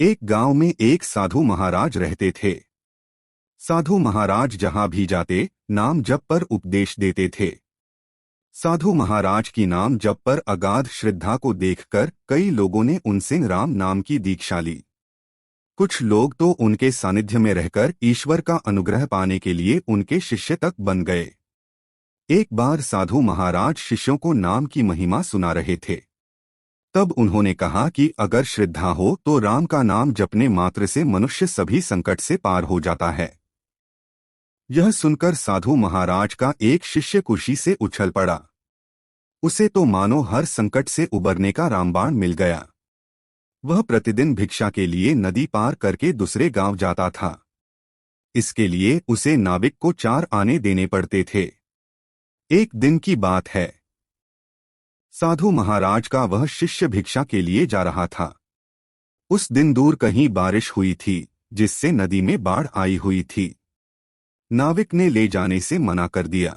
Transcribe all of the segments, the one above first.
एक गांव में एक साधु महाराज रहते थे। साधु महाराज जहां भी जाते नाम जप पर उपदेश देते थे। साधु महाराज की नाम जप पर अगाध श्रद्धा को देखकर कई लोगों ने उनसे राम नाम की दीक्षा ली। कुछ लोग तो उनके सानिध्य में रहकर ईश्वर का अनुग्रह पाने के लिए उनके शिष्य तक बन गए। एक बार साधु महाराज शिष्यों को नाम की महिमा सुना रहे थे। तब उन्होंने कहा कि अगर श्रद्धा हो तो राम का नाम जपने मात्र से मनुष्य सभी संकट से पार हो जाता है। यह सुनकर साधु महाराज का एक शिष्य खुशी से उछल पड़ा। उसे तो मानो हर संकट से उबरने का रामबाण मिल गया। वह प्रतिदिन भिक्षा के लिए नदी पार करके दूसरे गांव जाता था। इसके लिए उसे नाविक को 4 आने देने पड़ते थे। एक दिन की बात है। साधु महाराज का वह शिष्य भिक्षा के लिए जा रहा था। उस दिन दूर कहीं बारिश हुई थी, जिससे नदी में बाढ़ आई हुई थी। नाविक ने ले जाने से मना कर दिया।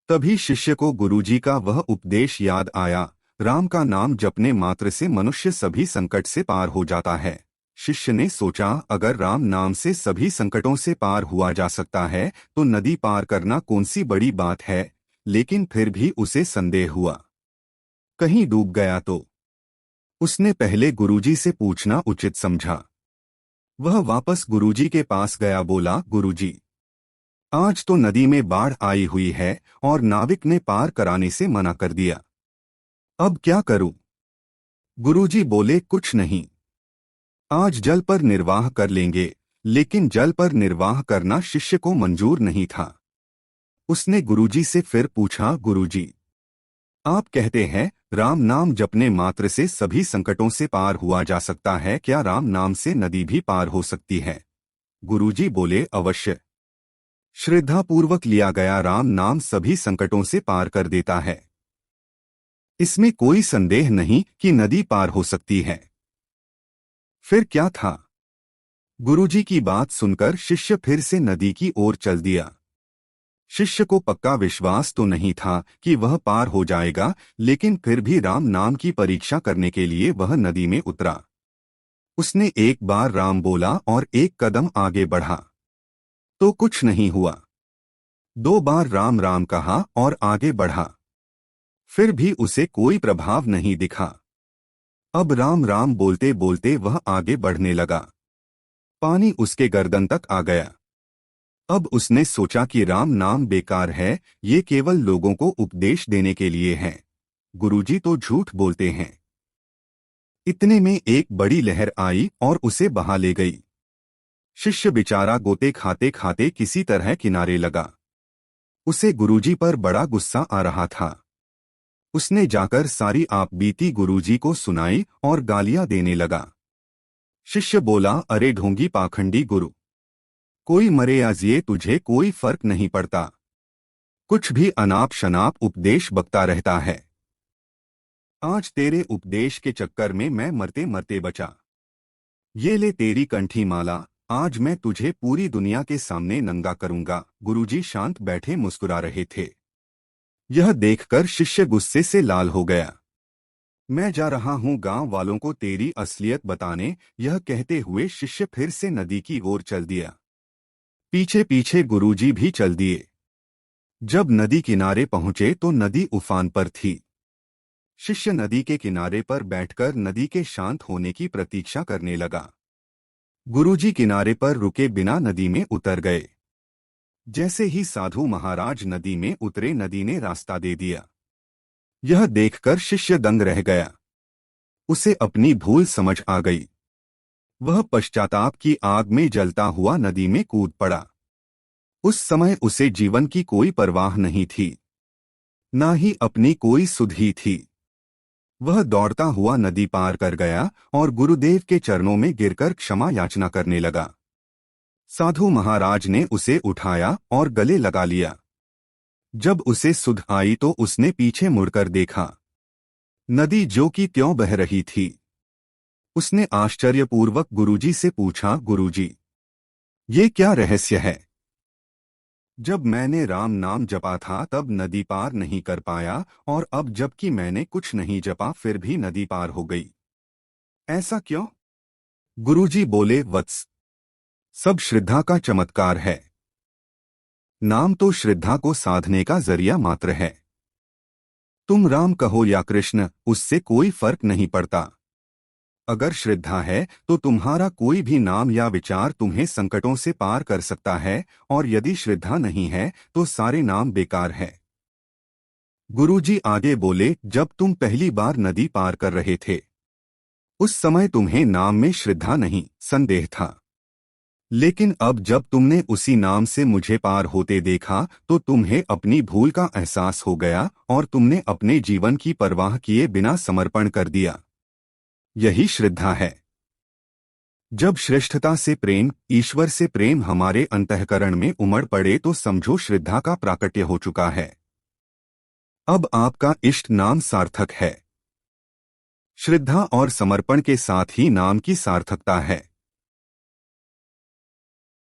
तभी शिष्य को गुरुजी का वह उपदेश याद आया, राम का नाम जपने मात्र से मनुष्य सभी संकट से पार हो जाता है। शिष्य ने सोचा, अगर राम नाम से सभी संकटों से पार हुआ जा सकता है तो नदी पार करना कौन सी बड़ी बात है। लेकिन फिर भी उसे संदेह हुआ, कहीं डूब गया तो। उसने पहले गुरुजी से पूछना उचित समझा। वह वापस गुरुजी के पास गया, बोला, गुरुजी, आज तो नदी में बाढ़ आई हुई है और नाविक ने पार कराने से मना कर दिया। अब क्या करूं? गुरुजी बोले, कुछ नहीं, आज जल पर निर्वाह कर लेंगे। लेकिन जल पर निर्वाह करना शिष्य को मंजूर नहीं था। उसने गुरुजी से फिर पूछा, गुरुजी, आप कहते हैं राम नाम जपने मात्र से सभी संकटों से पार हुआ जा सकता है, क्या राम नाम से नदी भी पार हो सकती है? गुरुजी बोले, अवश्य। श्रद्धापूर्वक लिया गया राम नाम सभी संकटों से पार कर देता है। इसमें कोई संदेह नहीं कि नदी पार हो सकती है। फिर क्या था? गुरुजी की बात सुनकर शिष्य फिर से नदी की ओर चल दिया। शिष्य को पक्का विश्वास तो नहीं था कि वह पार हो जाएगा, लेकिन फिर भी राम नाम की परीक्षा करने के लिए वह नदी में उतरा। उसने एक बार राम बोला और एक कदम आगे बढ़ा तो कुछ नहीं हुआ। 2 बार राम राम कहा और आगे बढ़ा, फिर भी उसे कोई प्रभाव नहीं दिखा। अब राम राम बोलते बोलते वह आगे बढ़ने लगा। पानी उसके गर्दन तक आ गया। अब उसने सोचा कि राम नाम बेकार है, ये केवल लोगों को उपदेश देने के लिए है। गुरुजी तो झूठ बोलते हैं। इतने में एक बड़ी लहर आई और उसे बहा ले गई। शिष्य बेचारा गोते खाते खाते किसी तरह किनारे लगा। उसे गुरुजी पर बड़ा गुस्सा आ रहा था। उसने जाकर सारी आप बीती गुरुजी को सुनाई और गालियां देने लगा। शिष्य बोला, अरे ढोंगी पाखंडी गुरु, कोई मरे या जिए तुझे कोई फर्क नहीं पड़ता। कुछ भी अनाप शनाप उपदेश बकता रहता है। आज तेरे उपदेश के चक्कर में मैं मरते मरते बचा। ये ले तेरी कंठी माला, आज मैं तुझे पूरी दुनिया के सामने नंगा करूंगा। गुरुजी शांत बैठे मुस्कुरा रहे थे। यह देखकर शिष्य गुस्से से लाल हो गया। मैं जा रहा हूं गांव वालों को तेरी असलियत बताने, यह कहते हुए शिष्य फिर से नदी की ओर चल दिया। पीछे पीछे गुरुजी भी चल दिए। जब नदी किनारे पहुंचे तो नदी उफान पर थी। शिष्य नदी के किनारे पर बैठकर नदी के शांत होने की प्रतीक्षा करने लगा। गुरुजी किनारे पर रुके बिना नदी में उतर गए। जैसे ही साधु महाराज नदी में उतरे, नदी ने रास्ता दे दिया। यह देखकर शिष्य दंग रह गया। उसे अपनी भूल समझ आ गई। वह पश्चाताप की आग में जलता हुआ नदी में कूद पड़ा। उस समय उसे जीवन की कोई परवाह नहीं थी, ना ही अपनी कोई सुध ही थी। वह दौड़ता हुआ नदी पार कर गया और गुरुदेव के चरणों में गिरकर क्षमा याचना करने लगा। साधु महाराज ने उसे उठाया और गले लगा लिया। जब उसे सुध आई तो उसने पीछे मुड़कर देखा। नदी जो की त्यों बह रही थी। उसने आश्चर्यपूर्वक गुरुजी से पूछा, गुरुजी, ये क्या रहस्य है? जब मैंने राम नाम जपा था तब नदी पार नहीं कर पाया, और अब जबकि मैंने कुछ नहीं जपा फिर भी नदी पार हो गई। ऐसा क्यों? गुरुजी बोले, वत्स, सब श्रद्धा का चमत्कार है। नाम तो श्रद्धा को साधने का जरिया मात्र है। तुम राम कहो या कृष्ण, उससे कोई फर्क नहीं पड़ता। अगर श्रद्धा है तो तुम्हारा कोई भी नाम या विचार तुम्हें संकटों से पार कर सकता है, और यदि श्रद्धा नहीं है तो सारे नाम बेकार है। गुरुजी आगे बोले, जब तुम पहली बार नदी पार कर रहे थे उस समय तुम्हें नाम में श्रद्धा नहीं, संदेह था। लेकिन अब जब तुमने उसी नाम से मुझे पार होते देखा तो तुम्हें अपनी भूल का एहसास हो गया और तुमने अपने जीवन की परवाह किए बिना समर्पण कर दिया। यही श्रद्धा है। जब श्रेष्ठता से प्रेम, ईश्वर से प्रेम हमारे अंतःकरण में उमड़ पड़े तो समझो श्रद्धा का प्राकट्य हो चुका है। अब आपका इष्ट नाम सार्थक है। श्रद्धा और समर्पण के साथ ही नाम की सार्थकता है।